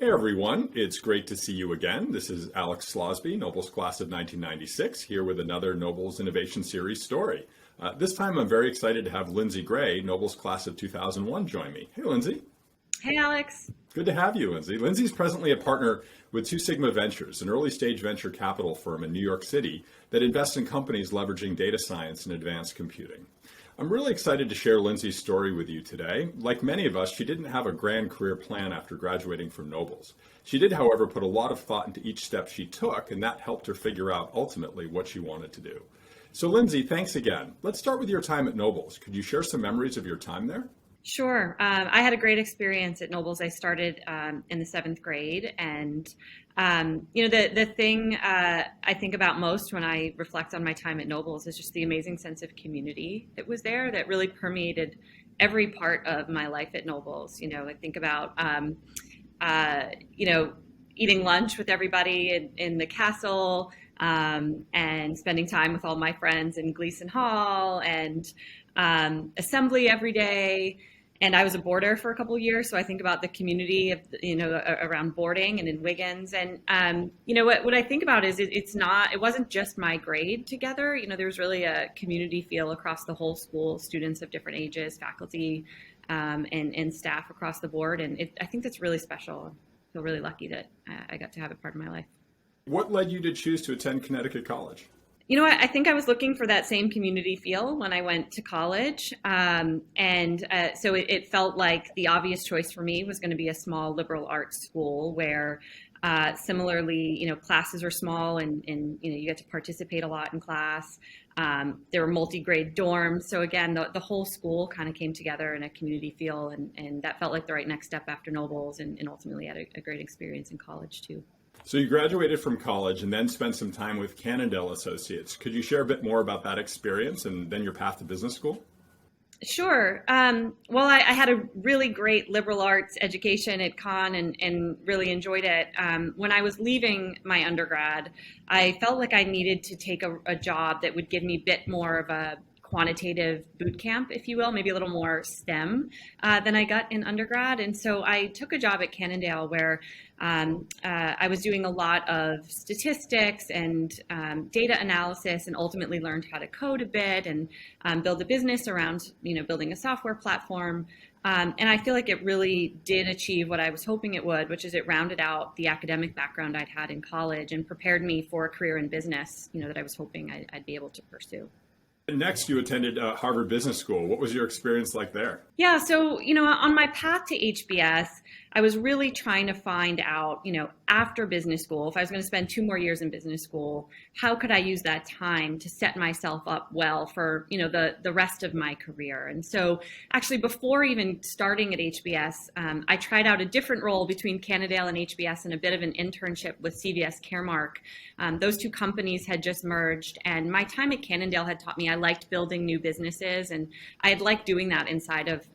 Hey everyone, it's great to see you again. This is Alex Slawsby, Noble's class of 1996, here with another Noble's Innovation Series story. This time I'm very excited to have Lindsey Gray, Noble's class of 2001, join me. Hey Lindsey. Hey Alex. Good to have you, Lindsey. Lindsey's presently a partner with Two Sigma Ventures, an early stage venture capital firm in New York City that invests in companies leveraging data science and advanced computing. I'm really excited to share Lindsey's story with you today. Like many of us, she didn't have a grand career plan after graduating from Nobles. She did, however, put a lot of thought into each step she took, and that helped her figure out ultimately what she wanted to do. So Lindsey, thanks again. Let's start with your time at Nobles. Could you share some memories of your time there? Sure. I had a great experience at Nobles. I started in the seventh grade, and the thing I think about most when I reflect on my time at Nobles is just the amazing sense of community that was there that really permeated every part of my life at Nobles. I think about eating lunch with everybody in the castle, and spending time with all my friends in Gleason Hall, and assembly every day. And I was a boarder for a couple of years, so I think about the community of, around boarding and in Wiggins. And what I think about is it wasn't just my grade together. There was really a community feel across the whole school, students of different ages, faculty, and staff across the board. And I think that's really special. I feel really lucky that I got to have it part of my life. What led you to choose to attend Connecticut College? I think I was looking for that same community feel when I went to college. So it felt like the obvious choice for me was going to be a small liberal arts school where similarly, classes are small and you get to participate a lot in class. There were multi-grade dorms. So again, the whole school kind of came together in a community feel, and that felt like the right next step after Nobles, and ultimately had a great experience in college too. So you graduated from college and then spent some time with Cannondale Associates. Could you share a bit more about that experience and then your path to business school? Sure. Well, I had a really great liberal arts education at Conn and really enjoyed it. When I was leaving my undergrad, I felt like I needed to take a job that would give me a bit more of a quantitative boot camp, if you will, maybe a little more STEM than I got in undergrad. And so I took a job at Cannondale where I was doing a lot of statistics and data analysis, and ultimately learned how to code a bit and build a business around, building a software platform. And I feel like it really did achieve what I was hoping it would, which is it rounded out the academic background I'd had in college and prepared me for a career in business, that I was hoping I'd be able to pursue. Next, you attended Harvard Business School. What was your experience like there? Yeah, so, on my path to HBS, I was really trying to find out, after business school, if I was going to spend 2 more years in business school, how could I use that time to set myself up well for, the rest of my career? And so actually, before even starting at HBS, I tried out a different role between Cannondale and HBS and a bit of an internship with CVS Caremark. Those two companies had just merged, and my time at Cannondale had taught me I liked building new businesses, and I had liked doing that inside of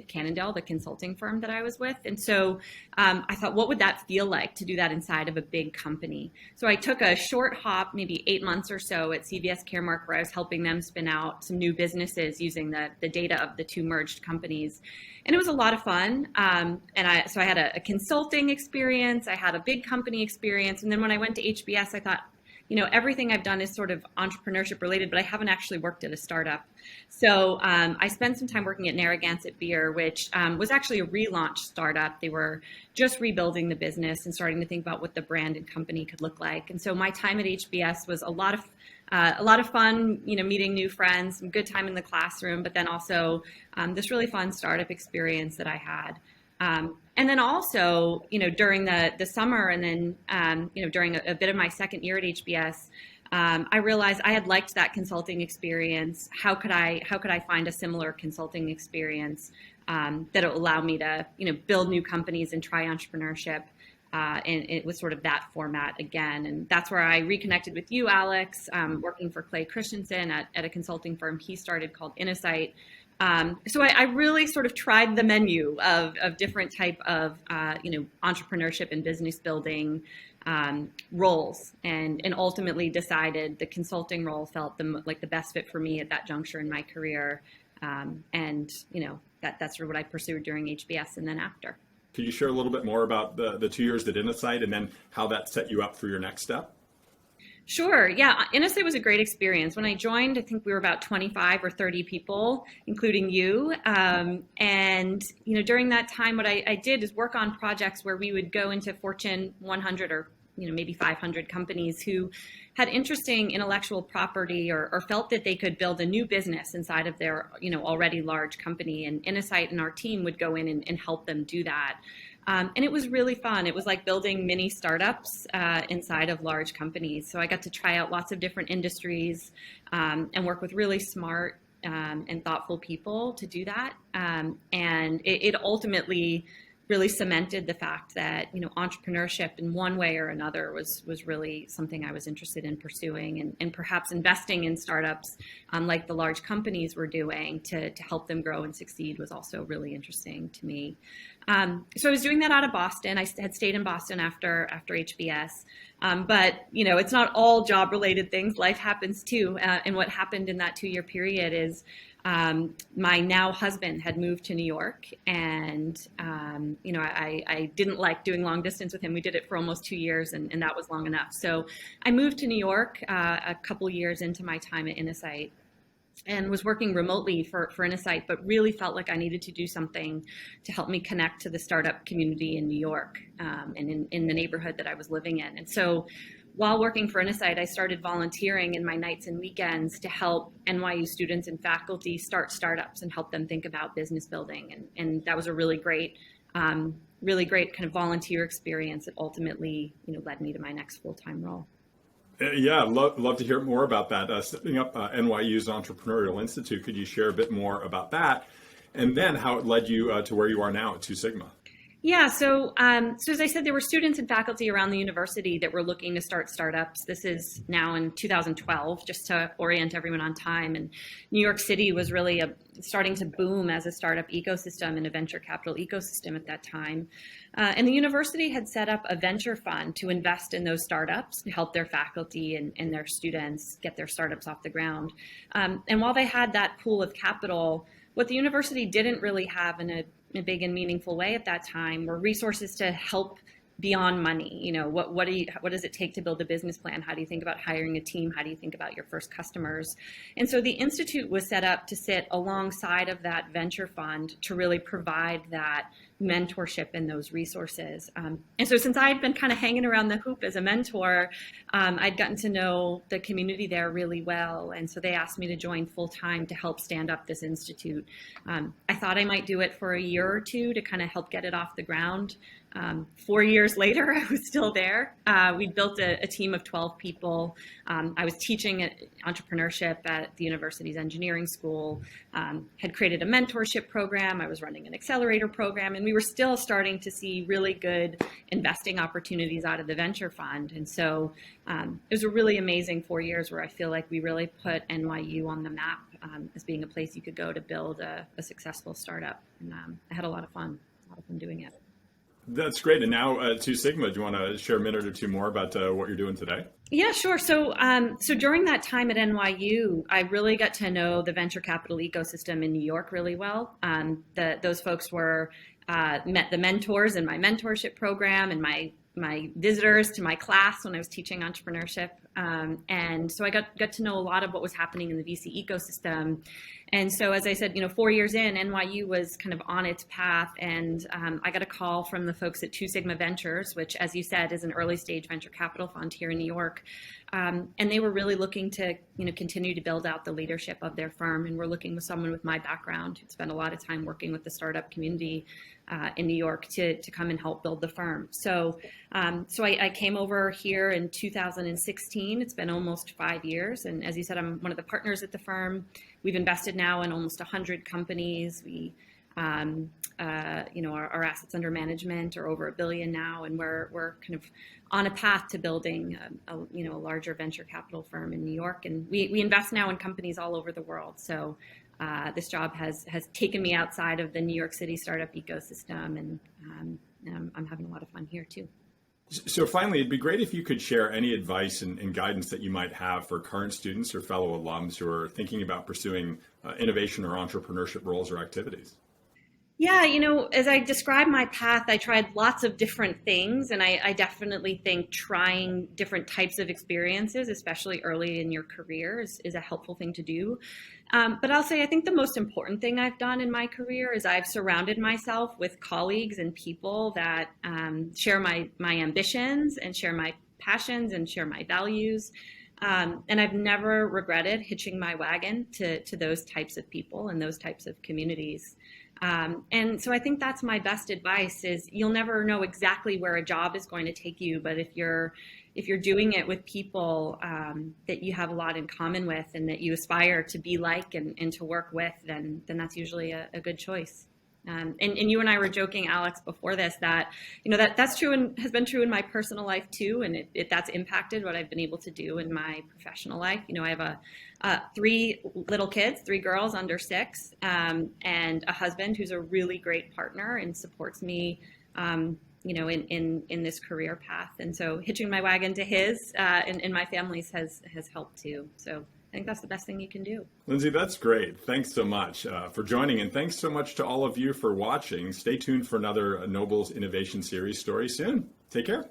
Cannondale, the consulting firm that I was with. And so I thought, what would that feel like to do that inside of a big company? So I took a short hop, maybe 8 months or so at CVS Caremark, where I was helping them spin out some new businesses using the data of the two merged companies. And it was a lot of fun. So I had a consulting experience, I had a big company experience. And then when I went to HBS, I thought, everything I've done is sort of entrepreneurship related, but I haven't actually worked at a startup. So I spent some time working at Narragansett Beer, which was actually a relaunch startup. They were just rebuilding the business and starting to think about what the brand and company could look like. And so my time at HBS was a lot of fun, meeting new friends, some good time in the classroom, but then also this really fun startup experience that I had. And then also, during the summer and then, during a bit of my second year at HBS, I realized I had liked that consulting experience. How could I find a similar consulting experience that will allow me to, build new companies and try entrepreneurship? And it was sort of that format again. And that's where I reconnected with you, Alex, working for Clay Christensen at a consulting firm he started called Innosight. So I really sort of tried the menu of different type of, entrepreneurship and business building roles, and ultimately decided the consulting role felt like the best fit for me at that juncture in my career. And that's sort of what I pursued during HBS and then after. Could you share a little bit more about the 2 years at Innosight and then how that set you up for your next step? Sure. Yeah. Innosight was a great experience. When I joined, I think we were about 25 or 30 people, including you. And, during that time, what I did is work on projects where we would go into Fortune 100 or, maybe 500 companies who had interesting intellectual property or felt that they could build a new business inside of their, already large company. And Innosight and our team would go in and help them do that. And it was really fun. It was like building mini startups inside of large companies. So I got to try out lots of different industries and work with really smart and thoughtful people to do that. And it ultimately really cemented the fact that, entrepreneurship in one way or another was really something I was interested in pursuing, and perhaps investing in startups like the large companies were doing to help them grow and succeed was also really interesting to me. So I was doing that out of Boston. I had stayed in Boston after HBS. But, it's not all job related things. Life happens too. And what happened in that 2-year period is my now husband had moved to New York, and, I didn't like doing long distance with him. We did it for almost 2 years, and that was long enough. So I moved to New York a couple years into my time at Innosight, and was working remotely for Innosight, but really felt like I needed to do something to help me connect to the startup community in New York and in the neighborhood that I was living in. And so while working for Innosight, I started volunteering in my nights and weekends to help NYU students and faculty start startups and help them think about business building. And that was a really great kind of volunteer experience that ultimately, led me to my next full-time role. Yeah, love to hear more about that. Setting up NYU's Entrepreneurial Institute, could you share a bit more about that? And then how it led you to where you are now at 2 Sigma? Yeah, so as I said, there were students and faculty around the university that were looking to start startups. This is now in 2012, just to orient everyone on time. And New York City was really starting to boom as a startup ecosystem and a venture capital ecosystem at that time. And the university had set up a venture fund to invest in those startups to help their faculty and their students get their startups off the ground. And while they had that pool of capital, what the university didn't really have in a big and meaningful way at that time were resources to help beyond money. What does it take to build a business plan? How do you think about hiring a team? How do you think about your first customers? And so the Institute was set up to sit alongside of that venture fund to really provide that mentorship and those resources. And so since I had been kind of hanging around the hoop as a mentor, I'd gotten to know the community there really well. And so they asked me to join full time to help stand up this institute. I thought I might do it for a year or two to kind of help get it off the ground. 4 years later, I was still there. We built a team of 12 people. I was teaching entrepreneurship at the university's engineering school, had created a mentorship program. I was running an accelerator program, and we were still starting to see really good investing opportunities out of the venture fund. And so it was a really amazing 4 years where I feel like we really put NYU on the map as being a place you could go to build a successful startup. And I had a lot of fun doing it. That's great. And now 2 Sigma, do you want to share a minute or two more about what you're doing today? Yeah, sure. So during that time at NYU, I really got to know the venture capital ecosystem in New York really well. Those folks met the mentors in my mentorship program and my visitors to my class when I was teaching entrepreneurship. And so I got to know a lot of what was happening in the VC ecosystem. And so, as I said, 4 years in, NYU was kind of on its path. And I got a call from the folks at 2 Sigma Ventures, which, as you said, is an early stage venture capital fund here in New York. And they were really looking to, continue to build out the leadership of their firm. And we're looking with someone with my background who'd spent a lot of time working with the startup community in New York to come and help build the firm. So I came over here in 2016. It's been almost 5 years. And as you said, I'm one of the partners at the firm. We've invested now in almost 100 companies. We, our assets under management are over $1 billion now, and we're kind of on a path to building a larger venture capital firm in New York. And we invest now in companies all over the world. So this job has taken me outside of the New York City startup ecosystem, and I'm having a lot of fun here too. So finally, it'd be great if you could share any advice and guidance that you might have for current students or fellow alums who are thinking about pursuing innovation or entrepreneurship roles or activities. Yeah, as I described my path, I tried lots of different things, and I definitely think trying different types of experiences, especially early in your career, is a helpful thing to do. But I'll say I think the most important thing I've done in my career is I've surrounded myself with colleagues and people that share my ambitions and share my passions and share my values. And I've never regretted hitching my wagon to those types of people and those types of communities. And so I think that's my best advice is you'll never know exactly where a job is going to take you, but if you're doing it with people that you have a lot in common with and that you aspire to be like and to work with, then that's usually a good choice. And you and I were joking, Alex, before this that that's true and has been true in my personal life too, and that's impacted what I've been able to do in my professional life. I have 3 little kids, 3 girls under 6, and a husband who's a really great partner and supports me, in this career path. And so hitching my wagon to his and my family's has helped too. So I think that's the best thing you can do. Lindsey, that's great. Thanks so much for joining, and thanks so much to all of you for watching. Stay tuned for another Noble's Innovation Series story soon. Take care.